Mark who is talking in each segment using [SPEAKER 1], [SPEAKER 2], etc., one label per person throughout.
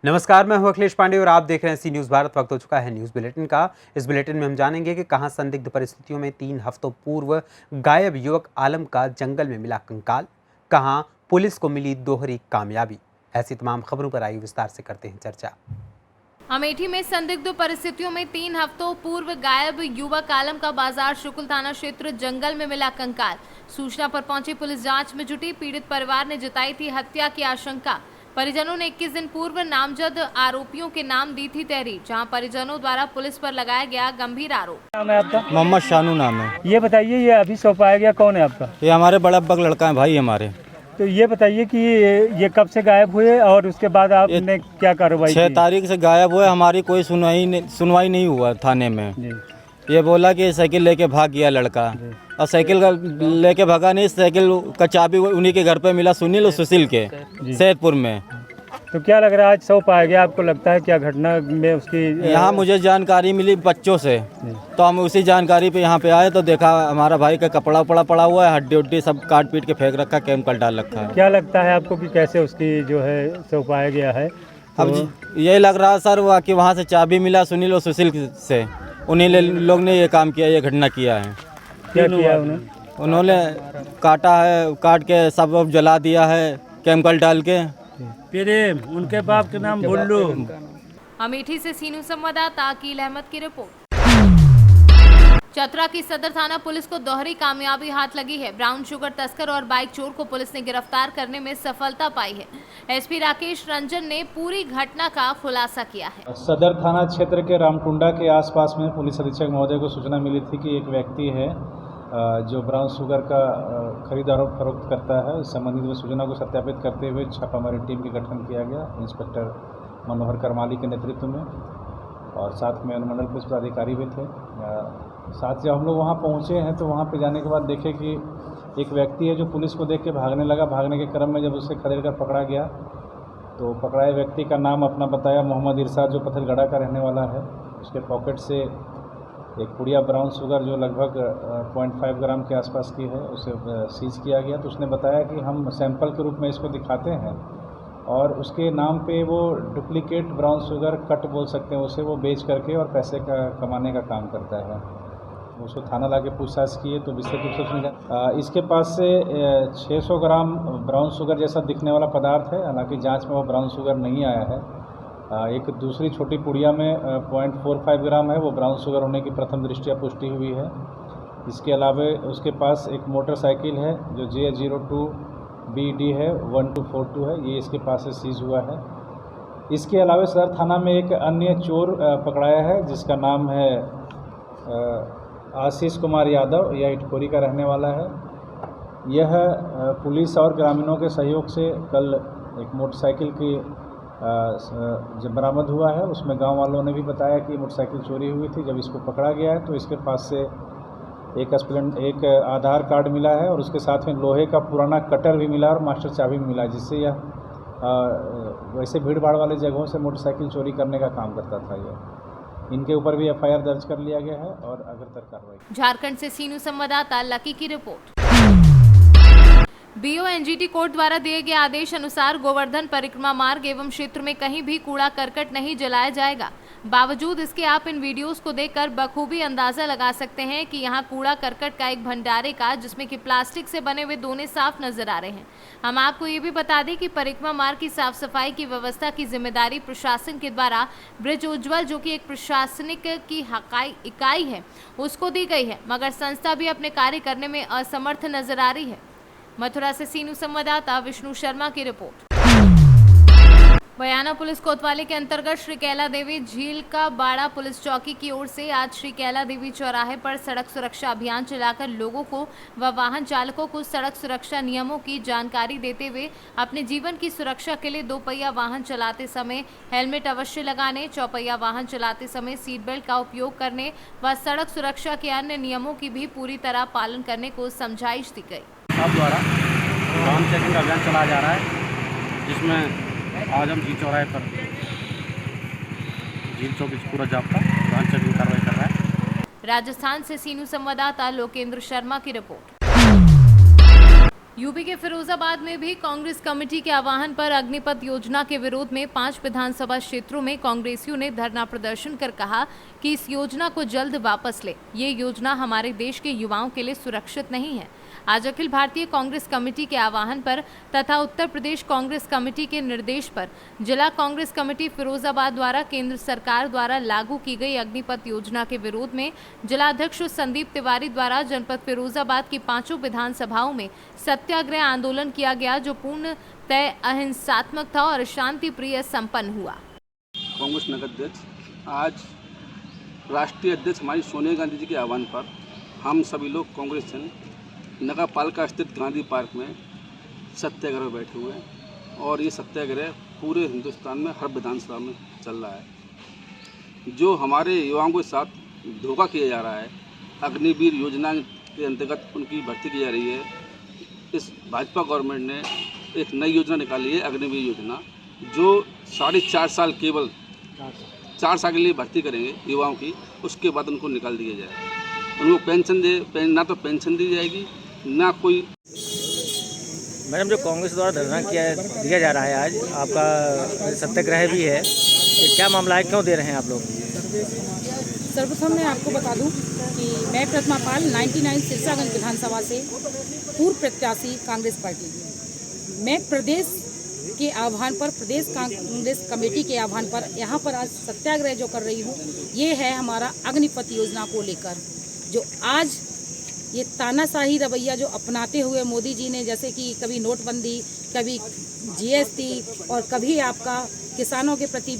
[SPEAKER 1] नमस्कार, मैं हूं अखिलेश पांडे और आप देख रहे हैं सी न्यूज़ भारत। वक्त हो चुका है न्यूज़ बुलेटिन का। इस बुलेटिन में हम जानेंगे कि कहां संदिग्ध परिस्थितियों में 3 हफ्तों पूर्व गायब युवक आलम का जंगल में मिला कंकाल, कहां पुलिस को मिली दोहरी कामयाबी। ऐसी तमाम खबरों पर आई विस्तार से करते हैं चर्चा।
[SPEAKER 2] अमेठी में संदिग्ध परिस्थितियों में 3 हफ्तों पूर्व गायब युवक आलम का बाजार शुक्ल थाना क्षेत्र जंगल में मिला कंकाल। सूचना पर पहुंची पुलिस जांच में जुटी। पीड़ित परिवार ने जताई थी हत्या की आशंका। परिजनों ने 21 दिन पूर्व नामजद आरोपियों के नाम दी थी तहरीर, जहां परिजनों द्वारा पुलिस पर लगाया गया गंभीर आरोप।
[SPEAKER 3] नाम है आपका?
[SPEAKER 4] मोहम्मद शानू नाम है।
[SPEAKER 3] ये बताइए, ये अभी सौंपाया गया कौन है आपका?
[SPEAKER 4] ये हमारे बड़ा अब्बा का लड़का है, भाई हमारे।
[SPEAKER 3] तो ये बताइए कि ये कब से गायब हुए और उसके बाद आपने क्या कार्रवाई
[SPEAKER 4] 6
[SPEAKER 3] की?
[SPEAKER 4] तारीख से गायब हुए। हमारी कोई सुनवाई नहीं हुआ थाने में।
[SPEAKER 3] जी।
[SPEAKER 4] ये बोला कि साइकिल लेके भाग गया लड़का, और साइकिल का लेके भागा नहीं, साइकिल का चाबी उन्हीं के घर पे मिला, सुनील और सुशील के सैदपुर में।
[SPEAKER 3] तो क्या लग रहा है आज सौंपाया गया? आपको लगता है क्या घटना में उसकी
[SPEAKER 4] यहाँ मुझे जानकारी मिली बच्चों से, तो हम उसी जानकारी पे यहाँ पे आए तो देखा हमारा भाई का कपड़ा उपड़ा पड़ा हुआ है, हड्डी उड्डी सब काट पीट के फेंक रखा, केमिकल डाल रखा है।
[SPEAKER 3] क्या लगता है आपको कि कैसे उसकी जो है सौंपाया गया है?
[SPEAKER 4] अब यही लग रहा है सर हुआ कि वहाँ से चाबी मिला सुनील और सुशील से, उन्हीं लोग ने ये काम किया, ये घटना किया है।
[SPEAKER 3] क्या किया
[SPEAKER 4] उन्होंने काटा है, काट के सब जला दिया है केमिकल डाल के।
[SPEAKER 3] प्रेम, उनके बाप के नाम बुल्लू।
[SPEAKER 2] अमेठी से सीनू संवाददाता अकील अहमद की रिपोर्ट। चतरा की सदर थाना पुलिस को दोहरी कामयाबी हाथ लगी है। ब्राउन शुगर तस्कर और बाइक चोर को पुलिस ने गिरफ्तार करने में सफलता पाई है। एसपी राकेश रंजन ने पूरी घटना का खुलासा किया है।
[SPEAKER 5] सदर थाना क्षेत्र के रामकुंडा के आसपास में पुलिस अधीक्षक महोदय को सूचना मिली थी कि एक व्यक्ति है जो ब्राउन शुगर का खरीद और फरोख्त करता है। इस संबंधित में सूचना को सत्यापित करते हुए छापामारी टीम के गठन किया गया इंस्पेक्टर मनोहर करमाली के नेतृत्व में, और साथ में अनुमंडल पुलिस पदाधिकारी भी थे। साथ जब हम लोग वहाँ पहुँचे हैं तो वहाँ पे जाने के बाद देखे कि एक व्यक्ति है जो पुलिस को देख के भागने लगा। भागने के क्रम में जब उसे खदेड़ कर पकड़ा गया तो पकड़ाए व्यक्ति का नाम अपना बताया, मोहम्मद इरशाद, जो पथलगढ़ा का रहने वाला है। उसके पॉकेट से एक पुड़िया ब्राउन शुगर जो लगभग 0.5 ग्राम के आसपास की है उसे सीज किया गया। तो उसने बताया कि हम सैंपल के रूप में इसको दिखाते हैं और उसके नाम पे वो डुप्लीकेट ब्राउन शुगर कट बोल सकते हैं उसे, वो बेच करके और पैसे का कमाने का काम करता है। उसको थाना लाके पूछताछ किए तो विस्तृत रूप से उसने इसके पास से 600 ग्राम ब्राउन शुगर जैसा दिखने वाला पदार्थ है। हालांकि जांच में वो ब्राउन शुगर नहीं आया है। एक दूसरी छोटी पुड़िया में 0.45 ग्राम है, वो ब्राउन शुगर होने की प्रथम दृष्टया पुष्टि हुई है। इसके अलावा उसके पास एक मोटरसाइकिल है जो J02BD है 1242 है, ये इसके पास से सीज हुआ है। इसके अलावा सदर थाना में एक अन्य चोर पकड़ाया है जिसका नाम है आशीष कुमार यादव। यह इटखोरी का रहने वाला है। यह पुलिस और ग्रामीणों के सहयोग से कल एक मोटरसाइकिल की जब बरामद हुआ है, उसमें गांव वालों ने भी बताया कि मोटरसाइकिल चोरी हुई थी। जब इसको पकड़ा गया है तो इसके पास से एक आधार कार्ड मिला है और उसके साथ में लोहे का पुराना कटर भी मिला और मास्टर चाबी भी मिला, जिससे यह वैसे भीड़ भाड़ वाले जगहों से मोटरसाइकिल चोरी करने का काम करता था। यह इनके ऊपर भी FIR दर्ज कर लिया गया है और अग्रतर कार्रवाई।
[SPEAKER 2] झारखंड से सीनू संवाददाता लकी की रिपोर्ट। BONGT कोर्ट द्वारा दिए गए आदेश अनुसार गोवर्धन परिक्रमा मार्ग एवं क्षेत्र में कहीं भी कूड़ा करकट नहीं जलाया जाएगा। बावजूद इसके आप इन वीडियोस को देखकर बखूबी अंदाजा लगा सकते हैं कि यहाँ कूड़ा करकट का एक भंडारे का, जिसमें कि प्लास्टिक से बने हुए दोने साफ नजर आ रहे हैं। हम आपको ये भी बता दें कि परिक्रमा मार्ग की साफ सफाई की व्यवस्था की जिम्मेदारी प्रशासन के द्वारा ब्रिज उज्ज्वल, जो कि एक प्रशासनिक की इकाई है, उसको दी गई है, मगर संस्था भी अपने कार्य करने में असमर्थ नजर आ रही है। मथुरा से सीनू संवाददाता विष्णु शर्मा की रिपोर्ट। बयाना पुलिस कोतवाली के अंतर्गत श्री कैला देवी झील का बाड़ा पुलिस चौकी की ओर से आज श्री कैला देवी चौराहे पर सड़क सुरक्षा अभियान चलाकर लोगों को व वाहन चालकों को सड़क सुरक्षा नियमों की जानकारी देते हुए अपने जीवन की सुरक्षा के लिए 2 पहिया वाहन चलाते समय हेलमेट अवश्य लगाने, 4 पहिया वाहन चलाते समय सीट बेल्ट का उपयोग करने व सड़क सुरक्षा के अन्य नियमों की भी पूरी तरह पालन करने को समझाइश दी गई।
[SPEAKER 6] आप द्वारा वाहन चेकिंग का अभियान चलाया जा रहा है, जिसमें आज हम झील चौराहे पर झील चौकी पूरा जाब्ता वाहन चेकिंग कार्रवाई कर रहा है।
[SPEAKER 2] राजस्थान से सीनू संवाददाता लोकेंद्र शर्मा की रिपोर्ट। यूपी के फिरोजाबाद में भी कांग्रेस कमेटी के आह्वान पर अग्निपथ योजना के विरोध में 5 विधानसभा क्षेत्रों में कांग्रेसियों ने धरना प्रदर्शन कर कहा कि इस योजना को जल्द वापस ले। ये योजना हमारे देश के युवाओं के लिए सुरक्षित नहीं है। आज अखिल भारतीय कांग्रेस कमेटी के आह्वान पर तथा उत्तर प्रदेश कांग्रेस कमेटी के निर्देश पर जिला कांग्रेस कमेटी फिरोजाबाद द्वारा केंद्र सरकार द्वारा लागू की गई अग्निपथ योजना के विरोध में जिलाध्यक्ष संदीप तिवारी द्वारा जनपद फिरोजाबाद की 5 विधानसभाओं में सत्याग्रह आंदोलन किया गया, जो पूर्णतः अहिंसात्मक था और शांति प्रिय संपन्न हुआ।
[SPEAKER 7] कांग्रेस नगर अध्यक्ष आज राष्ट्रीय अध्यक्ष हमारी सोनिया गांधी जी के आह्वान पर हम सभी लोग कांग्रेस जन नगर पालिका स्थित गांधी पार्क में सत्याग्रह बैठे हुए हैं और ये सत्याग्रह पूरे हिंदुस्तान में हर विधानसभा में चल रहा है। जो हमारे युवाओं के साथ धोखा किया जा रहा है, अग्निवीर योजना के अंतर्गत उनकी भर्ती की जा रही है। इस भाजपा गवर्नमेंट ने एक नई योजना निकाली है, अग्निवीर योजना, जो 4.5 साल केवल 4 साल के लिए भर्ती करेंगे युवाओं की, उसके बाद उनको निकाल दिया जाए। उनको पेंशन ना तो पेंशन दी जाएगी ना कोई।
[SPEAKER 8] मैडम, जो कांग्रेस द्वारा धरना दिया जा रहा है आज, आपका सत्याग्रह भी है, ये क्या मामला है, क्यों दे रहे हैं आप लोग?
[SPEAKER 9] सर्वप्रथम मैं आपको बता दूं कि मैं प्रतिमा पाल 99 सिरसागंज विधानसभा से पूर्व प्रत्याशी कांग्रेस पार्टी। मैं प्रदेश के आह्वान पर, प्रदेश कांग्रेस कमेटी के आह्वान पर यहाँ पर आज सत्याग्रह जो कर रही हूँ, ये है हमारा अग्निपथ योजना को लेकर। जो आज ये तानाशाही रवैया जो अपनाते हुए मोदी जी ने, जैसे कि कभी नोटबंदी, कभी जीएसटी और कभी आपका किसानों के प्रति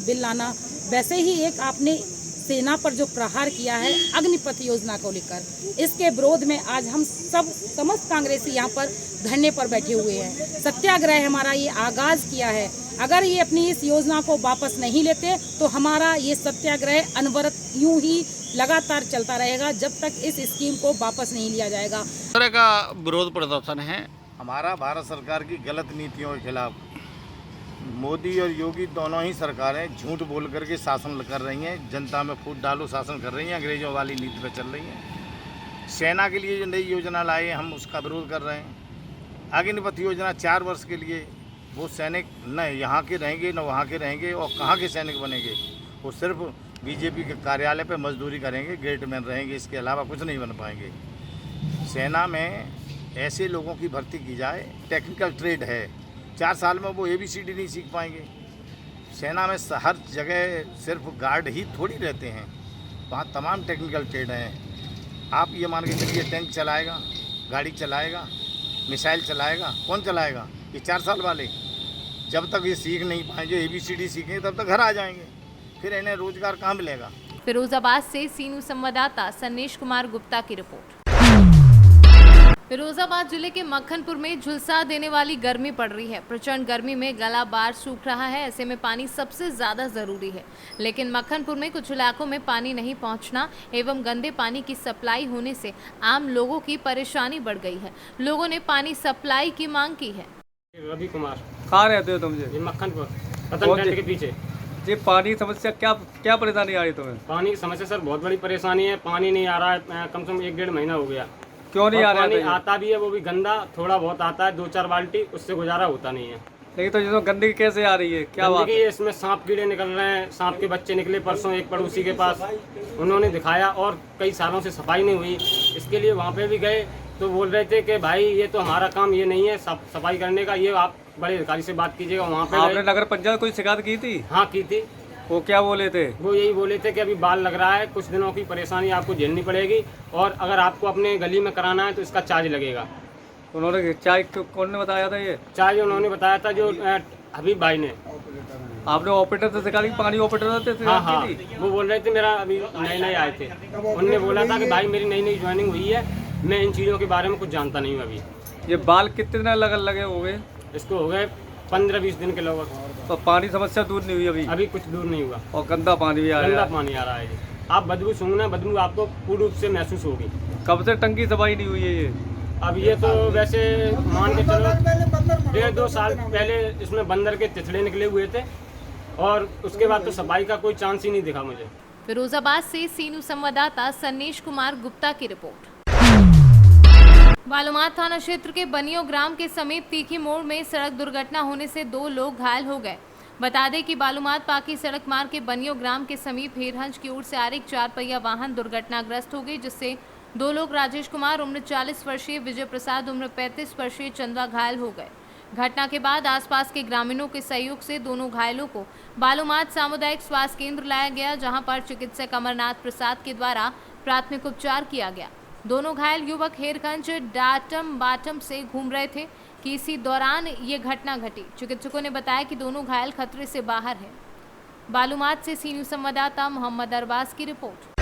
[SPEAKER 9] बिल लाना, वैसे ही एक आपने सेना पर जो प्रहार किया है अग्निपथ योजना को लेकर, इसके विरोध में आज हम समस्त कांग्रेसी यहाँ पर धरने पर बैठे हुए हैं। सत्याग्रह हमारा ये आगाज किया है। अगर ये अपनी इस योजना को वापस नहीं लेते तो हमारा ये सत्याग्रह अनवरत यूं ही लगातार चलता रहेगा जब तक इस स्कीम को वापस नहीं लिया जाएगा।
[SPEAKER 10] इस तरह का विरोध प्रदर्शन है
[SPEAKER 11] हमारा भारत सरकार की गलत नीतियों के खिलाफ। मोदी और योगी दोनों ही सरकारें झूठ बोल करके शासन कर रही हैं, जनता में फूट डालो शासन कर रही हैं, अंग्रेजों वाली नीति पर चल रही हैं। सेना के लिए जो नई योजना लाए हम उसका विरोध कर रहे हैं। अग्निपथ योजना 4 वर्ष के लिए, वो सैनिक न यहाँ के रहेंगे न वहाँ के रहेंगे, और कहाँ के सैनिक बनेंगे? वो सिर्फ बीजेपी के कार्यालय पे मजदूरी करेंगे, गेटमैन रहेंगे, इसके अलावा कुछ नहीं बन पाएंगे। सेना में ऐसे लोगों की भर्ती की जाए, टेक्निकल ट्रेड है, 4 साल में वो ABCD नहीं सीख पाएंगे। सेना में हर जगह सिर्फ गार्ड ही थोड़ी रहते हैं, वहाँ तमाम टेक्निकल ट्रेड हैं। आप ये मान के चलिए टैंक चलाएगा, गाड़ी चलाएगा, मिसाइल चलाएगा, कौन चलाएगा? ये 4 साल वाले। जब तक ये सीख नहीं पाएंगे, ABCD सीखेंगे, तब तक घर आ जाएंगे, फिर इन्हें रोजगार कहाँ मिलेगा?
[SPEAKER 2] फिरोजाबाद से सीनू संवाददाता सन्नेश कुमार गुप्ता की रिपोर्ट। फिरोजाबाद जिले के मक्खनपुर में झुलसा देने वाली गर्मी पड़ रही है। प्रचंड गर्मी में गला बार सूख रहा है, ऐसे में पानी सबसे ज्यादा जरूरी है। लेकिन मक्खनपुर में कुछ इलाकों में पानी नहीं पहुंचना एवं गंदे पानी की सप्लाई होने से आम लोगों की परेशानी बढ़ गई है। लोगों ने पानी सप्लाई की मांग की है।
[SPEAKER 3] रवि कुमार,
[SPEAKER 8] कहाँ रहते हो तुम? जी
[SPEAKER 3] मक्खनपुर पतन टेंट के पीछे।
[SPEAKER 8] जी, पानी की समस्या क्या परेशानी आ रही तुम्हें?
[SPEAKER 3] पानी की समस्या सर बहुत बड़ी परेशानी है। पानी नहीं आ रहा है, कम से कम 1-1.5 महीना हो गया।
[SPEAKER 8] क्यों नहीं आ रहा है?
[SPEAKER 3] पानी आता भी है, वो भी गंदा, थोड़ा बहुत आता है, 2-4 बाल्टी, उससे गुजारा होता नहीं है।
[SPEAKER 8] लेकिन तो जिसमें गंदगी कैसे आ रही है, क्या बात है?
[SPEAKER 3] इसमें सांप कीड़े निकल रहे हैं, सांप के बच्चे निकले परसों एक पड़ोसी के पास, उन्होंने दिखाया, और कई सालों से सफाई नहीं हुई। इसके लिए वहाँ पे भी गए तो बोल रहे थे कि भाई ये तो हमारा काम ये नहीं है सफाई करने का, ये आप बड़े अधिकारी से बात कीजिएगा। वहाँ पे
[SPEAKER 8] आपने नगर पंचायत कोई शिकायत की थी?
[SPEAKER 3] हाँ की थी।
[SPEAKER 8] वो क्या बोले थे?
[SPEAKER 3] वो यही बोले थे कि अभी बाल लग रहा है, कुछ दिनों की परेशानी आपको झेलनी पड़ेगी, और अगर आपको अपने गली में कराना है तो इसका चार्ज लगेगा।
[SPEAKER 8] उन्होंने चाय कौन ने बताया था? ये
[SPEAKER 3] चार्ज उन्होंने बताया था जो हबीब भाई ने।
[SPEAKER 8] आपने ऑपरेटर से शिकायत की? पानी ऑपरेटर थे?
[SPEAKER 3] हाँ, वो बोल रहे थे, मेरा अभी नए आए थे, उनने बोला था कि भाई मेरी नई ज्वाइनिंग हुई है, मैं इन चीज़ों के बारे में कुछ जानता नहीं हूँ अभी।
[SPEAKER 8] ये बाल कितने दिन लगे हो गए?
[SPEAKER 3] इसको हो गए 15-20 दिन के लगभग।
[SPEAKER 8] तो पानी समस्या दूर नहीं हुई अभी?
[SPEAKER 3] कुछ दूर नहीं हुआ,
[SPEAKER 8] और गंदा पानी भी आ रहा है।
[SPEAKER 3] गंदा पानी आ रहा है जी। आप बदबू सूंघना, बदबू आपको पूर्ण रूप से महसूस होगी।
[SPEAKER 8] कब से टंकी सफाई नहीं हुई है ये?
[SPEAKER 3] अब ये तो वैसे मान के चलो 1.5-2 साल पहले इसमें बंदर के तितले निकले हुए थे, और उसके बाद तो सफाई का कोई चांस ही नहीं दिखा मुझे।
[SPEAKER 2] फिरोजाबाद से सीनू संवाददाता सन्नेश कुमार गुप्ता की रिपोर्ट। बालूमाथ थाना क्षेत्र के बनियो ग्राम के समीप तीखी मोड़ में सड़क दुर्घटना होने से 2 लोग घायल हो गए। बता दें कि बालूमाथ पाकी सड़क मार्ग के बनियो ग्राम के समीप हेरहंज की ओर से आ रही 4 पहिया वाहन दुर्घटनाग्रस्त हो गई, जिससे 2 लोग राजेश कुमार उम्र 40 वर्षीय, विजय प्रसाद उम्र 35 वर्षीय चंद्रा घायल हो गए। घटना के बाद आसपास के ग्रामीणों के सहयोग से दोनों घायलों को बालूमाथ सामुदायिक स्वास्थ्य केंद्र लाया गया, जहां पर चिकित्सक अमरनाथ प्रसाद के द्वारा प्राथमिक उपचार किया गया। दोनों घायल युवक हेरगंज डाटम बाटम से घूम रहे थे कि इसी दौरान ये घटना घटी। चिकित्सकों ने बताया कि दोनों घायल खतरे से बाहर हैं। बालूमाथ से सी न्यूज संवाददाता मोहम्मद अरबाज की रिपोर्ट।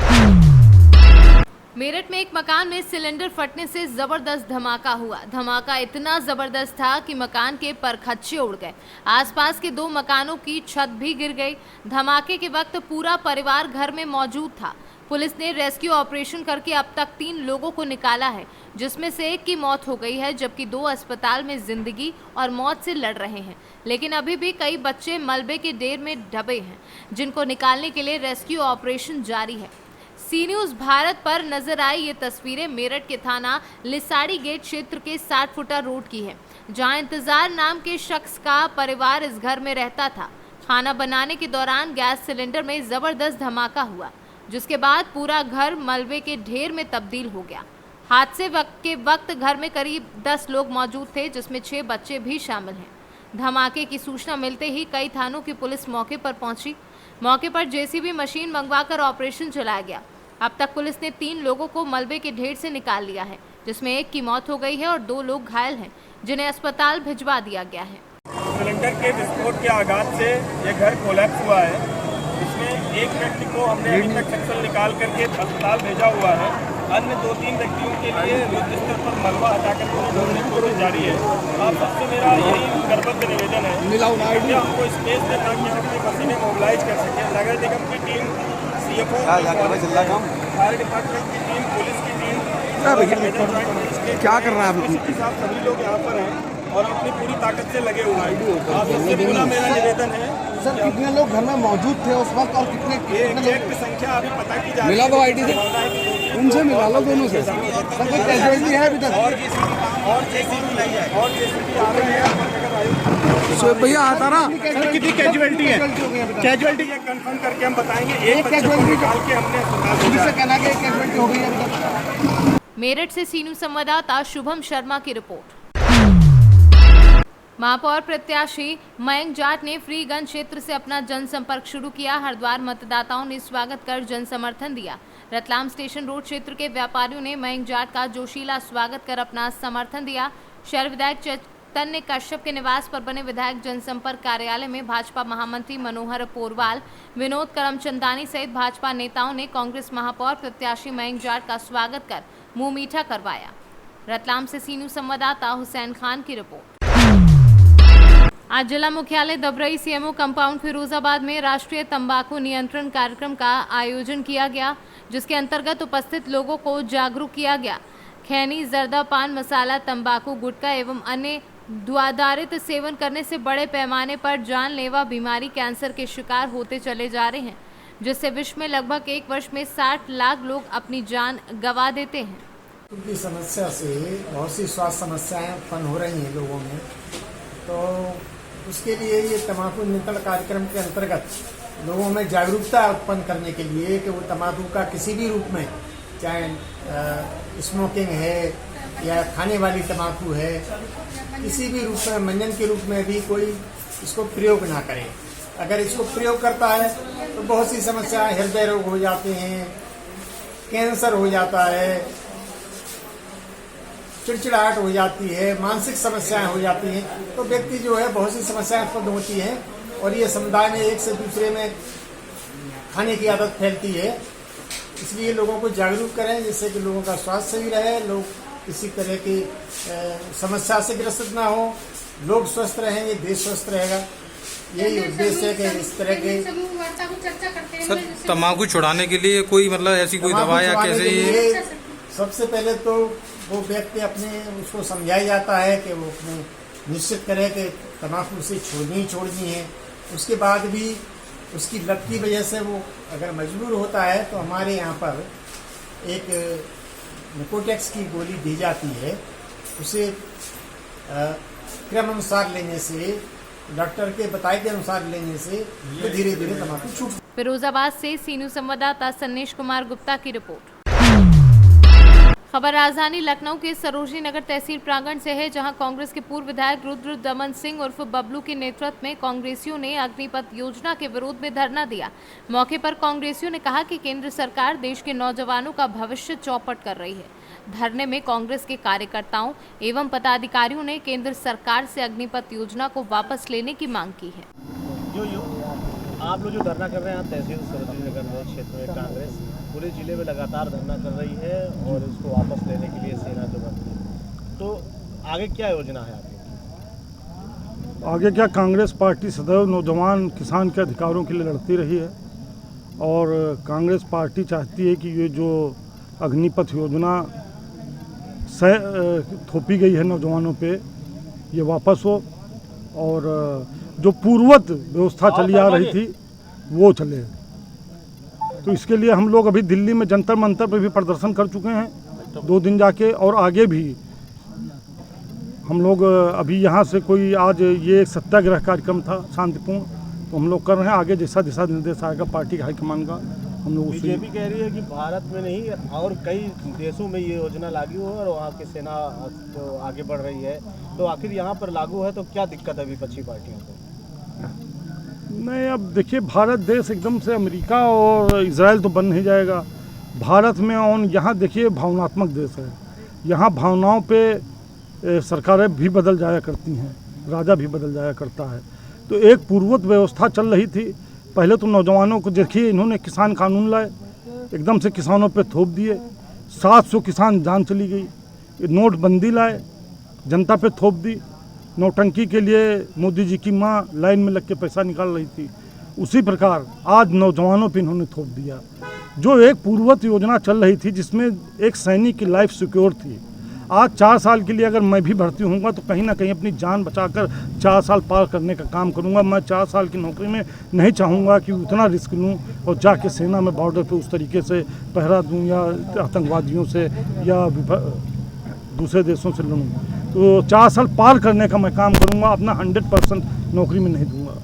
[SPEAKER 2] मेरठ में एक मकान में सिलेंडर फटने से जबरदस्त धमाका हुआ। धमाका इतना जबरदस्त था कि मकान के परखच्चे उड़ गए। आसपास के 2 मकानों की छत भी गिर गई। धमाके के वक्त पूरा परिवार घर में मौजूद था। पुलिस ने रेस्क्यू ऑपरेशन करके अब तक 3 लोगों को निकाला है, जिसमें से 1 की मौत हो गई है, जबकि 2 अस्पताल में जिंदगी और मौत से लड़ रहे हैं। लेकिन अभी भी कई बच्चे मलबे के ढेर में दबे हैं, जिनको निकालने के लिए रेस्क्यू ऑपरेशन जारी है। सी न्यूज भारत पर नजर आई ये तस्वीरें मेरठ के थाना लिसाड़ी गेट क्षेत्र के 60 फुटा रोड की है, जहां इंतजार नाम के शख्स का परिवार इस घर में रहता था। खाना बनाने के दौरान गैस सिलेंडर में जबरदस्त धमाका हुआ, जिसके बाद पूरा घर मलबे के ढेर में तब्दील हो गया। हादसे के वक्त घर में करीब 10 लोग मौजूद थे, जिसमें 6 बच्चे भी शामिल हैं। धमाके की सूचना मिलते ही कई थानों की पुलिस मौके पर पहुंची। मौके पर जेसीबी मशीन मंगवाकर ऑपरेशन चलाया गया। अब तक पुलिस ने 3 लोगों को मलबे के ढेर से निकाल लिया है, जिसमें 1 की मौत हो गई है और 2 लोग घायल हैं, जिन्हें अस्पताल भिजवा दिया गया है।
[SPEAKER 12] सिलेंडर के विस्फोट के आघात से ये घर कोलैप्स हुआ है। इसमें एक व्यक्ति को हमने अभी तक सक्सेल निकाल करके अस्पताल भेजा हुआ है। अन्य 2-3 व्यक्तियों के लिए युद्ध स्तर पर मलबा हटाकर ढूंढने की कोशिश जारी है। आप सबसे मेरा यही करबद्ध निवेदन है कि हमको स्पेस दें ताकि हम अपनी मशीनें मोबिलाइज कर सकें। नगर निगम की टीम, CFO, फायर डिपार्टमेंट की टीम, पुलिस की टीम, क्या कर रहा है सभी लोग यहाँ पर हैं और अपनी पूरी ताकत से लगे हुए हैं। आप सबसे पूरा मेरा निवेदन है,
[SPEAKER 13] सर कितने लोग घर में मौजूद थे उस वक्त और कितने
[SPEAKER 12] एग्जैक्ट संख्या अभी पता की जा रही है।
[SPEAKER 13] मिला दो आईडी से, उनसे मिला लो दोनों से। सर कोई कैजुअलिटी है अभी तक?
[SPEAKER 12] और जेसीबी आ रही है
[SPEAKER 13] भैया आता रहा।
[SPEAKER 12] सर कितनी कैजुअलिटी है? कैजुअलिटी ये कंफर्म करके हम बताएंगे। एक कैजुअलिटी निकाल के हमने
[SPEAKER 13] पुलिस से कहना कि एक कैजुअलिटी हो गई है अभी तक।
[SPEAKER 2] मेरठ से सी न्यूज संवाददाता शुभम शर्मा की रिपोर्ट। महापौर प्रत्याशी मयंक जाट ने फ्रीगंज क्षेत्र से अपना जनसंपर्क शुरू किया। हरिद्वार मतदाताओं ने स्वागत कर जन समर्थन दिया। रतलाम स्टेशन रोड क्षेत्र के व्यापारियों ने मयंक जाट का जोशीला स्वागत कर अपना समर्थन दिया। शहर विधायक चैतन्य कश्यप के निवास पर बने विधायक जनसंपर्क कार्यालय में भाजपा महामंत्री मनोहर पोरवाल, विनोद करमचंदानी सहित भाजपा नेताओं ने कांग्रेस महापौर प्रत्याशी मयंक जाट का स्वागत कर मुंह मीठा करवाया। रतलाम से सी न्यूज संवाददाता हुसैन खान की रिपोर्ट। आज जिला मुख्यालय दबरई सीएमओ कंपाउंड फिरोजाबाद में राष्ट्रीय तंबाकू नियंत्रण कार्यक्रम का आयोजन किया गया, जिसके अंतर्गत उपस्थित लोगों को जागरूक किया गया। खैनी, जर्दा, पान मसाला, तंबाकू, गुटखा एवं अन्य द्वाधारित सेवन करने से बड़े पैमाने पर जानलेवा बीमारी कैंसर के शिकार होते चले जा रहे हैं, जिससे विश्व में लगभग 1 वर्ष में 60 लाख लोग अपनी जान गंवा देते हैं।
[SPEAKER 14] की समस्या से बहुत सी स्वास्थ्य समस्याएं उत्पन्न हो रही हैं लोगों में, तो उसके लिए ये तंबाकू नियंत्रण कार्यक्रम के अंतर्गत लोगों में जागरूकता उत्पन्न करने के लिए कि वो तंबाकू का किसी भी रूप में, चाहे स्मोकिंग है या खाने वाली तंबाकू है, किसी भी रूप में, मंजन के रूप में भी कोई इसको प्रयोग ना करे। अगर इसको प्रयोग करता है तो बहुत सी समस्याएं, हृदय रोग हो जाते हैं, कैंसर हो जाता है, चिड़चिड़ाहट हो जाती है, मानसिक समस्याएं हो जाती हैं। तो व्यक्ति जो है बहुत सी समस्याएं उत्पन्न होती हैं और ये समुदाय में एक से दूसरे में खाने की आदत फैलती है। इसलिए लोगों को जागरूक करें जिससे कि लोगों का स्वास्थ्य सही रहे, लोग किसी तरह की समस्या से ग्रसित ना हो, लोग स्वस्थ रहेंगे, देश स्वस्थ रहेगा। यही उद्देश्य है कि इस तरह के
[SPEAKER 15] सर तंबाकू छुड़ाने के लिए कोई मतलब ऐसी कोई दवा या कैसे?
[SPEAKER 14] सबसे पहले तो वो व्यक्ति अपने उसको समझाया जाता है कि वो अपने निश्चित करे कि तंबाकू से छोड़नी है। उसके बाद भी उसकी लत की वजह से वो अगर मजबूर होता है तो हमारे यहाँ पर एक निकोटेक्स की गोली दी जाती है, उसे क्रम अनुसार लेने से, डॉक्टर के बताए के अनुसार लेने से तो धीरे धीरे तंबाकू छूट।
[SPEAKER 2] फिरोजाबाद से सी न्यूज़ संवाददाता सन्नेश कुमार गुप्ता की रिपोर्ट। खबर राजधानी लखनऊ के सरोजनी नगर तहसील प्रांगण से है, जहां कांग्रेस के पूर्व विधायक रुद्र दमन सिंह उर्फ बबलू के नेतृत्व में कांग्रेसियों ने अग्निपथ योजना के विरोध में धरना दिया। मौके पर कांग्रेसियों ने कहा कि केंद्र सरकार देश के नौजवानों का भविष्य चौपट कर रही है। धरने में कांग्रेस के कार्यकर्ताओं एवं पदाधिकारियों ने केंद्र सरकार से अग्निपथ योजना को वापस लेने की मांग की है।
[SPEAKER 8] आप लोग जो धरना कर रहे हैं तहसील सरोजनी नगर क्षेत्र में, कांग्रेस पूरे जिले में लगातार धरना कर रही है और इसको वापस लेने के लिए सेना जो बनती है, तो आगे क्या योजना है आपकी?
[SPEAKER 16] आगे क्या, कांग्रेस पार्टी सदैव नौजवान किसान के अधिकारों के लिए लड़ती रही है और कांग्रेस पार्टी चाहती है कि ये जो अग्निपथ योजना थोपी गई है नौजवानों पे, ये वापस हो और जो पूर्ववत व्यवस्था चली आ रही थी वो चले। तो इसके लिए हम लोग अभी दिल्ली में जंतर मंतर पर भी प्रदर्शन कर चुके हैं 2 दिन जाके, और आगे भी हम लोग अभी यहाँ से कोई आज ये सत्याग्रह कार्यक्रम था शांतिपूर्ण, तो हम लोग कर रहे हैं। आगे जैसा दिशा निर्देश आएगा पार्टी हाईकमान का हम लोग उसी।
[SPEAKER 8] बीजेपी कह रही है कि भारत में नहीं और कई देशों में ये योजना लागू है और वहाँ की सेना तो आगे बढ़ रही है, तो आखिर यहाँ पर लागू है तो क्या दिक्कत है विपक्षी पार्टियों को?
[SPEAKER 16] नहीं, अब देखिए, भारत देश एकदम से अमेरिका और इजराइल तो बन नहीं जाएगा। भारत में और यहाँ देखिए भावनात्मक देश है, यहाँ भावनाओं पे सरकारें भी बदल जाया करती हैं, राजा भी बदल जाया करता है। तो एक पूर्ववत व्यवस्था चल रही थी। पहले तो नौजवानों को देखिए, इन्होंने किसान कानून लाए, एकदम से किसानों पे थोप दिए, 700 किसान जान चली गई। नोटबंदी लाए, जनता पे थोप दी। नौटंकी के लिए मोदी जी की माँ लाइन में लग के पैसा निकाल रही थी, उसी प्रकार आज नौजवानों पे इन्होंने थोप दिया। जो एक पूर्ववत योजना चल रही थी जिसमें एक सैनिक की लाइफ सिक्योर थी, आज 4 साल के लिए अगर मैं भी भर्ती होऊंगा तो कहीं ना कहीं अपनी जान बचाकर 4 साल पार करने का काम करूंगा। मैं 4 साल की नौकरी में नहीं चाहूँगा कि उतना रिस्क लूँ और जाके सेना में बॉर्डर पे उस तरीके से पहरा दूँ या आतंकवादियों से या दूसरे देशों से लड़ूँ। तो 4 साल पार करने का मैं काम करूँगा, अपना 100% नौकरी में नहीं दूँगा।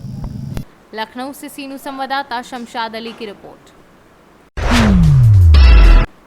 [SPEAKER 2] लखनऊ से सी न्यूज़ संवाददाता शमशाद अली की रिपोर्ट।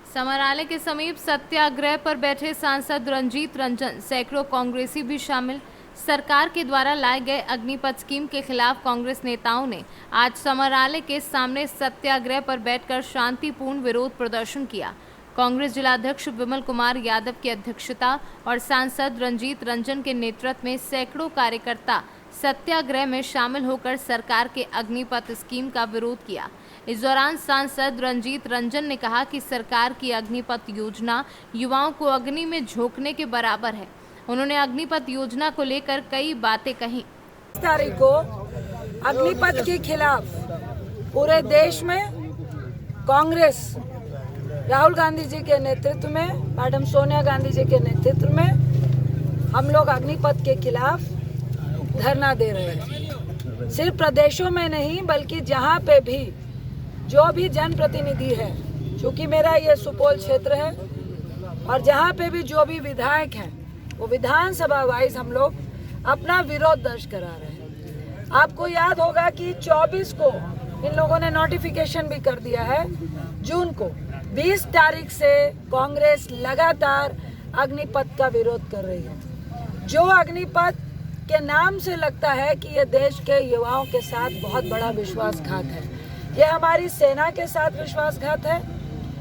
[SPEAKER 2] समराले के समीप सत्याग्रह पर बैठे सांसद रंजीत रंजन, सैकड़ों कांग्रेसी भी शामिल। सरकार के द्वारा लाए गए अग्निपथ स्कीम के खिलाफ कांग्रेस नेताओं ने आज समराले के सामने सत्याग्रह पर बैठकर शांतिपूर्ण विरोध प्रदर्शन किया। कांग्रेस जिलाध्यक्ष विमल कुमार यादव की अध्यक्षता और सांसद रंजीत रंजन के नेतृत्व में सैकड़ों कार्यकर्ता सत्याग्रह में शामिल होकर सरकार के अग्निपथ स्कीम का विरोध किया। इस दौरान सांसद रंजीत रंजन ने कहा कि सरकार की अग्निपथ योजना युवाओं को अग्नि में झोंकने के बराबर है। उन्होंने अग्निपथ योजना को लेकर कई बातें कही।
[SPEAKER 17] इस तारीख को अग्निपथ के खिलाफ पूरे देश में कांग्रेस राहुल गांधी जी के नेतृत्व में, मैडम सोनिया गांधी जी के नेतृत्व में हम लोग अग्निपथ के खिलाफ धरना दे रहे हैं। सिर्फ प्रदेशों में नहीं बल्कि जहां पे भी जो भी जनप्रतिनिधि है, क्योंकि मेरा ये सुपौल क्षेत्र है, और जहाँ पे भी जो भी विधायक हैं वो विधानसभा वाइज हम लोग अपना विरोध दर्ज करा रहे हैं। आपको याद होगा कि 24 को इन लोगों ने नोटिफिकेशन भी कर दिया है जून को। 20 तारीख से कांग्रेस लगातार अग्निपथ का विरोध कर रही है। जो अग्निपथ के नाम से लगता है कि ये देश के युवाओं के साथ बहुत बड़ा विश्वासघात है। ये हमारी सेना के साथ विश्वासघात है,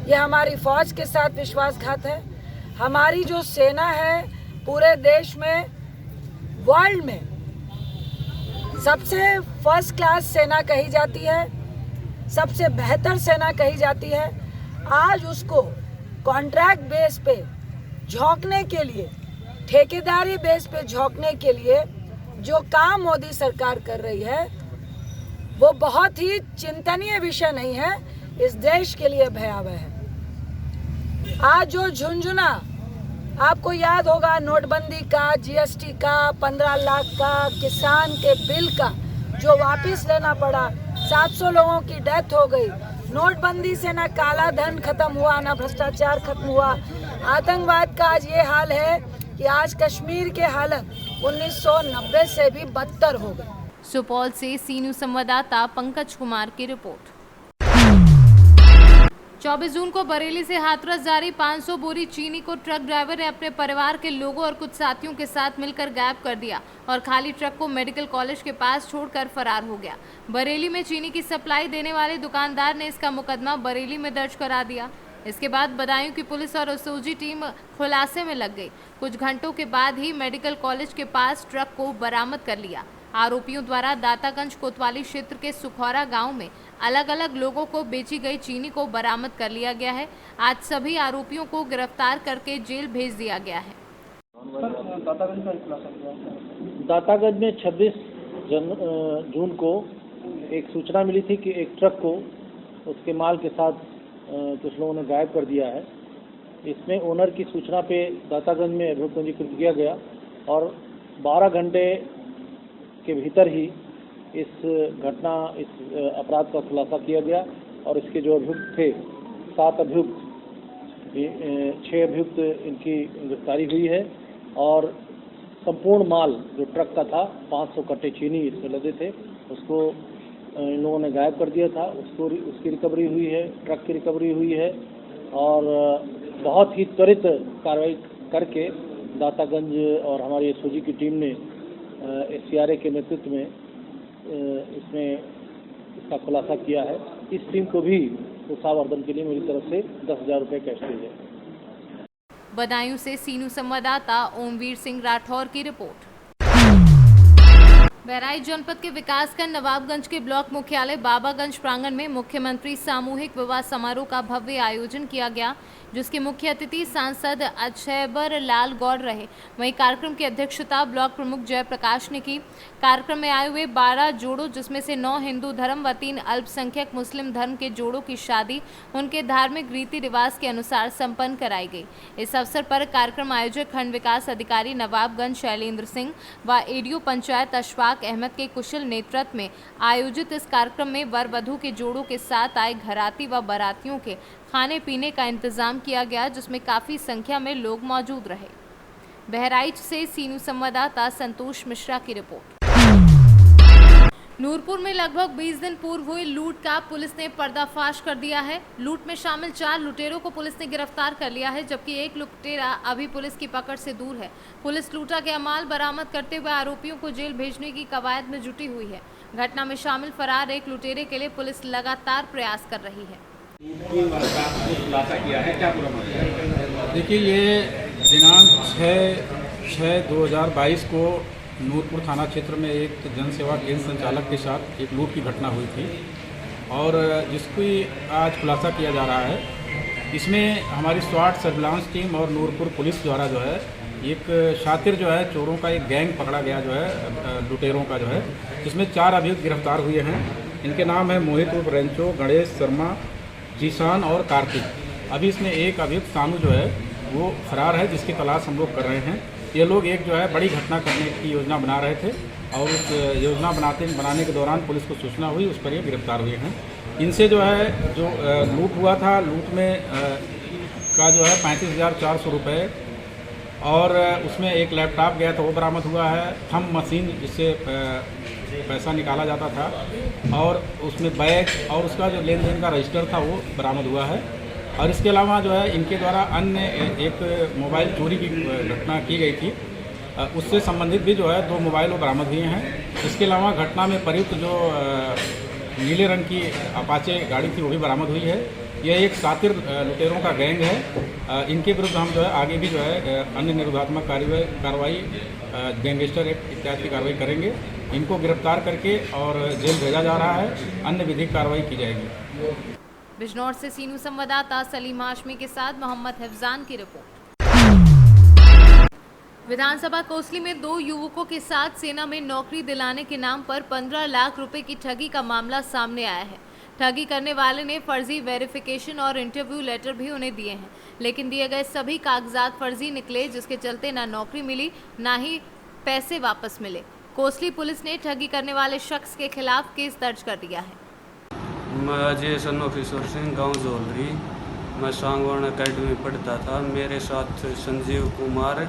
[SPEAKER 17] ये हमारी फौज के साथ विश्वासघात है। हमारी जो सेना है पूरे देश में, वर्ल्ड में सबसे फर्स्ट क्लास सेना कही जाती है, सबसे बेहतर सेना कही जाती है। आज उसको कॉन्ट्रैक्ट बेस पे झोंकने के लिए, ठेकेदारी बेस पे झोंकने के लिए जो काम मोदी सरकार कर रही है वो बहुत ही चिंतनीय विषय नहीं है, इस देश के लिए भयावह है। आज जो झुंझुना आपको याद होगा नोटबंदी का, जीएसटी का, 15 लाख का, किसान के बिल का जो वापस लेना पड़ा, 700 लोगों की डेथ हो गई। नोटबंदी से ना काला धन खत्म हुआ, ना भ्रष्टाचार खत्म हुआ। आतंकवाद का आज ये हाल है कि आज कश्मीर के हालत 1990 से भी बदतर हो गए।
[SPEAKER 2] सुपौल से सी न्यूज संवाददाता पंकज कुमार की रिपोर्ट। 24 जून को बरेली से हाथरस जारी 500 बोरी चीनी को ट्रक ड्राइवर ने अपने परिवार के लोगों और कुछ साथियों के साथ मिलकर गायब कर दिया और खाली ट्रक को मेडिकल कॉलेज के पास छोड़कर फरार हो गया। बरेली में चीनी की सप्लाई देने वाले दुकानदार ने इसका मुकदमा बरेली में दर्ज करा दिया। इसके बाद बदायूं की पुलिस और एसओजी टीम खुलासे में लग गई। कुछ घंटों के बाद ही मेडिकल कॉलेज के पास ट्रक को बरामद कर लिया। आरोपियों द्वारा दातागंज कोतवाली क्षेत्र के सुखौरा गांव में अलग अलग लोगों को बेची गई चीनी को बरामद कर लिया गया है। आज सभी आरोपियों को गिरफ्तार करके जेल भेज दिया गया है।
[SPEAKER 8] दातागंज में 26 जून को एक सूचना मिली थी कि एक ट्रक को उसके माल के साथ कुछ लोगों ने गायब कर दिया है। इसमें ओनर की सूचना पे दातागंज में अभियोग पंजीकृत किया गया और 12 घंटे के भीतर ही इस अपराध का खुलासा किया गया और इसके जो अभियुक्त थे 7 अभियुक्त, 6 अभियुक्त इनकी गिरफ्तारी हुई है और संपूर्ण माल जो ट्रक का था 500 कट्टे चीनी इसमें लदे थे उसको इन लोगों ने गायब कर दिया था। उसकी रिकवरी हुई है, ट्रक की रिकवरी हुई है और बहुत ही त्वरित कार्रवाई करके दातागंज और हमारी एसओजी की टीम ने SCRA के नेतृत्व में इसका खुलासा किया है। इस टीम को भी उत्साहवर्धन के लिए मेरी तरफ से 10,000 रुपये कैश दिए गए।
[SPEAKER 2] बदायूं से सीनू संवाददाता ओमवीर सिंह राठौर की रिपोर्ट। बहराइच जनपद के विकासखंड नवाबगंज के ब्लॉक मुख्यालय बाबागंज प्रांगण में मुख्यमंत्री सामूहिक विवाह समारोह का भव्य आयोजन किया गया, जिसके मुख्य अतिथि सांसद अक्षयबर लाल गौड़ रहे। वहीं कार्यक्रम की अध्यक्षता ब्लॉक प्रमुख जयप्रकाश ने की। कार्यक्रम में आए हुए 12 जोड़ों, जिसमें से 9 हिंदू धर्म व 3 अल्पसंख्यक मुस्लिम धर्म के जोड़ों की शादी उनके धार्मिक रीति रिवाज के अनुसार संपन्न कराई गई। इस अवसर पर कार्यक्रम आयोजक खंड विकास अधिकारी नवाबगंज शैलेंद्र सिंह व एडीओ पंचायत अशफाक अहमद के कुशल नेतृत्व में आयोजित इस कार्यक्रम में वर वधू के जोड़ों के साथ आए घराती व बारातियों के खाने पीने का इंतजाम किया गया, जिसमें काफी संख्या में लोग मौजूद रहे। बहराइच से सीनू संवाददाता संतोष मिश्रा की रिपोर्ट। नूरपुर में लगभग 20 दिन पूर्व हुई लूट का पुलिस ने पर्दाफाश कर दिया है। लूट में शामिल 4 लुटेरों को पुलिस ने गिरफ्तार कर लिया है, जबकि एक लुटेरा अभी पुलिस की पकड़ से दूर है। पुलिस लूटा के अमाल बरामद करते हुए आरोपियों को जेल भेजने की कवायद में जुटी हुई है। घटना में शामिल फरार एक लुटेरे के लिए पुलिस लगातार प्रयास कर रही है।
[SPEAKER 6] देखिए, ये दिनांक 6/6/2022 को नूरपुर थाना क्षेत्र में एक जनसेवा केंद्र संचालक के साथ एक लूट की घटना हुई थी और जिसकी आज खुलासा किया जा रहा है। इसमें हमारी स्वाट सर्विलांस टीम और नूरपुर पुलिस द्वारा जो है एक शातिर जो है चोरों का एक गैंग पकड़ा गया जो है लुटेरों का जो है, जिसमें 4 अभियुक्त गिरफ्तार हुए हैं। इनके नाम है मोहित उर्फ रेंचो, गणेश शर्मा, जीशान और कार्तिक। अभी इसमें एक अभियुक्त सानू जो है वो फरार है, जिसकी तलाश हम लोग कर रहे हैं। ये लोग एक जो है बड़ी घटना करने की योजना बना रहे थे और उस योजना बनाने के दौरान पुलिस को सूचना हुई, उस पर ये गिरफ्तार हुए हैं। इनसे जो है जो लूट हुआ था, लूट में का जो है 35,400 रुपये और उसमें एक लैपटॉप गया था वो बरामद हुआ है। थंब मशीन जिससे पैसा निकाला जाता था और उसमें बैग और उसका जो लेन देन का रजिस्टर था वो बरामद हुआ है। और इसके अलावा जो है इनके द्वारा अन्य एक मोबाइल चोरी की घटना की गई थी, उससे संबंधित भी जो है 2 मोबाइल वो बरामद हुए हैं। इसके अलावा घटना में प्रयुक्त जो नीले रंग की अपाचे गाड़ी थी वो भी बरामद हुई है। यह एक शातिर लुटेरों का गैंग है। इनके विरुद्ध हम जो है आगे भी जो है अन्य निरोधात्मक कार्रवाई गैंगस्टर एक्ट इत्यादि की कार्रवाई करेंगे। इनको गिरफ्तार करके और जेल भेजा जा रहा है, अन्य विधिक कार्रवाई की जाएगी।
[SPEAKER 2] बिजनौर से सीनू संवाददाता सलीम हाशमी के साथ मोहम्मद हिफजान की रिपोर्ट। विधानसभा कोसली में 2 युवकों के साथ सेना में नौकरी दिलाने के नाम पर 15 लाख रुपए की ठगी का मामला सामने आया है। ठगी करने वाले ने फर्जी वेरिफिकेशन और इंटरव्यू लेटर भी उन्हें दिए हैं, लेकिन दिए गए सभी कागजात फर्जी निकले, जिसके चलते ना नौकरी मिली ना ही पैसे वापस मिले। कोसली पुलिस ने ठगी करने वाले शख्स के खिलाफ केस दर्ज कर दिया है।
[SPEAKER 18] मैं अजय सन ऑफिसर सिंह, गाँव झोलरी। मैं सांगवान अकेडमी पढ़ता था। मेरे साथ संजीव कुमार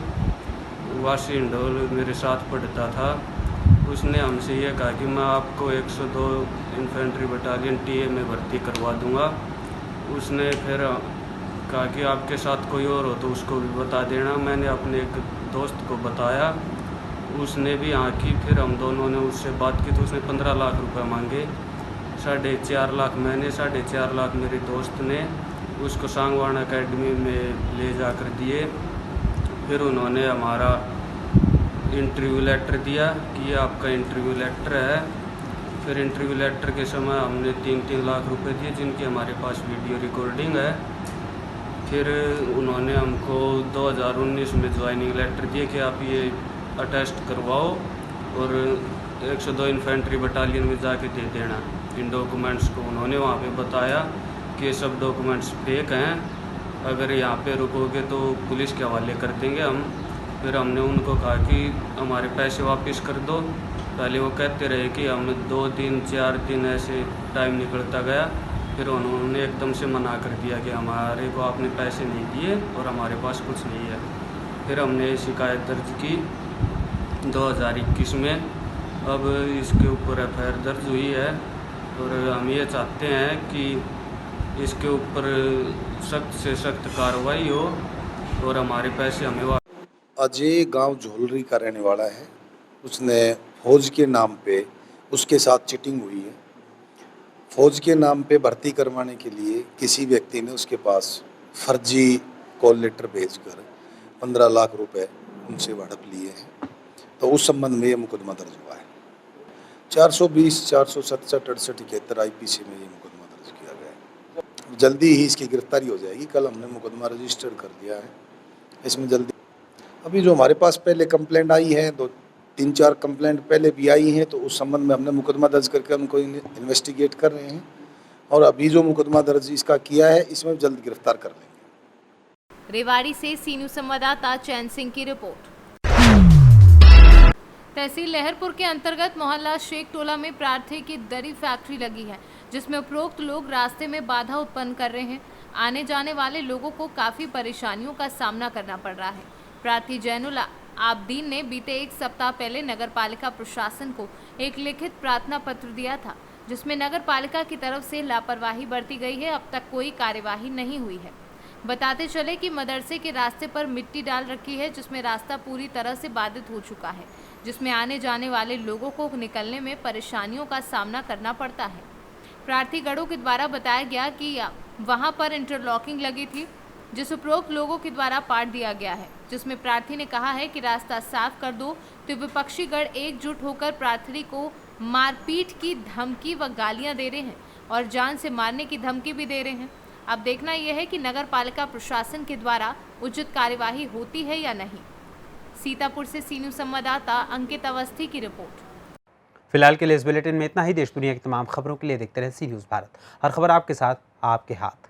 [SPEAKER 18] वासी इंडोल मेरे साथ पढ़ता था। उसने हमसे ये कहा कि मैं आपको 102 इन्फेंट्री बटालियन टीए में भर्ती करवा दूंगा। उसने फिर कहा कि आपके साथ कोई और हो तो उसको भी बता देना। मैंने अपने एक दोस्त को बताया, उसने भी हाँ की। फिर हम दोनों ने उससे बात की तो उसने 15 लाख रुपए मांगे। 4.5 लाख मैंने, 4.5 लाख मेरे दोस्त ने उसको सांगवान एकेडमी में ले जाकर दिए। फिर उन्होंने हमारा इंटरव्यू लेटर दिया कि ये आपका इंटरव्यू लेटर है। फिर इंटरव्यू लेटर के समय हमने 3-3 लाख रुपए दिए, जिनकी हमारे पास वीडियो रिकॉर्डिंग है। फिर उन्होंने हमको 2019 में ज्वाइनिंग लेटर दिए कि आप ये अटेस्ट करवाओ और 102 इन्फेंट्री बटालियन में जाके दे देना इन डॉक्यूमेंट्स को। उन्होंने वहाँ पे बताया कि ये सब डॉक्यूमेंट्स फेक हैं, अगर यहाँ पे रुकोगे तो पुलिस के हवाले कर देंगे हम। फिर हमने उनको कहा कि हमारे पैसे वापस कर दो। पहले वो कहते रहे कि हम 2 दिन 4 दिन ऐसे टाइम निकलता गया। फिर उन्होंने एकदम से मना कर दिया कि हमारे को आपने पैसे नहीं दिए और हमारे पास कुछ नहीं है। फिर हमने शिकायत दर्ज की 2021 में। अब इसके ऊपर एफआईआर दर्ज हुई है और हम ये चाहते हैं कि इसके ऊपर सख्त से सख्त कार्रवाई हो और हमारे पैसे हमें।
[SPEAKER 19] अजय गांव झोलरी का रहने वाला है। उसने फौज के नाम पे उसके साथ चिटिंग हुई है। फौज के नाम पे भर्ती करवाने के लिए किसी व्यक्ति ने उसके पास फर्जी कॉल लेटर भेजकर 15 लाख रुपए उनसे हड़प लिए हैं। तो उस संबंध में ये मुकदमा दर्ज हुआ है। 420, 467, 68, 71 IPC में ये मुकदमा दर्ज किया गया है। जल्दी ही इसकी गिरफ्तारी हो जाएगी। कल हमने मुकदमा रजिस्टर कर दिया है। इसमें जल्दी अभी जो हमारे पास पहले कंप्लेंट आई है, 2-3-4 कंप्लेंट पहले भी आई हैं, तो उस संबंध में हमने मुकदमा दर्ज करके उनको इन्वेस्टिगेट कर रहे हैं और अभी जो मुकदमा दर्ज इसका किया है इसमें जल्द गिरफ्तार कर लेंगे।
[SPEAKER 2] रेवाड़ी से सी न्यूज़ संवाददाता चैन सिंह की रिपोर्ट। तहसील लहरपुर के अंतर्गत मोहल्ला शेख टोला में प्रार्थी की दरी फैक्ट्री लगी है, जिसमें उपरोक्त लोग रास्ते में बाधा उत्पन्न कर रहे हैं। आने जाने वाले लोगों को काफी परेशानियों का सामना करना पड़ रहा है। प्रार्थी जैनुल आबदीन ने बीते 1 सप्ताह पहले नगर पालिका प्रशासन को एक लिखित प्रार्थना पत्र दिया था, जिसमें नगर पालिका की तरफ से लापरवाही बरती गई है। अब तक कोई कार्यवाही नहीं हुई है। बताते चले कि मदरसे के रास्ते पर मिट्टी डाल रखी है, जिसमें रास्ता पूरी तरह से बाधित हो चुका है, जिसमें आने जाने वाले लोगों को निकलने में परेशानियों का सामना करना पड़ता है। प्रार्थीगणों के द्वारा बताया गया कि वहां पर इंटरलॉकिंग लगी थी, जिस उपरोक्त लोगों के द्वारा पाट दिया गया है, जिसमें प्रार्थी ने कहा है कि रास्ता साफ कर दो, तो विपक्षी गण एकजुट होकर प्रार्थी को मारपीट की धमकी व गालियां दे रहे हैं और जान से मारने की धमकी भी दे रहे हैं। अब देखना यह है कि नगर पालिका प्रशासन के द्वारा उचित कार्यवाही होती है या नहीं। सीतापुर से सी न्यूज़ संवाददाता अंकित अवस्थी की रिपोर्ट।
[SPEAKER 1] फिलहाल के लिए इस बुलेटिन में इतना ही। देश दुनिया की तमाम खबरों के लिए देखते रहें सी न्यूज़ भारत। हर खबर आपके साथ, आपके हाथ।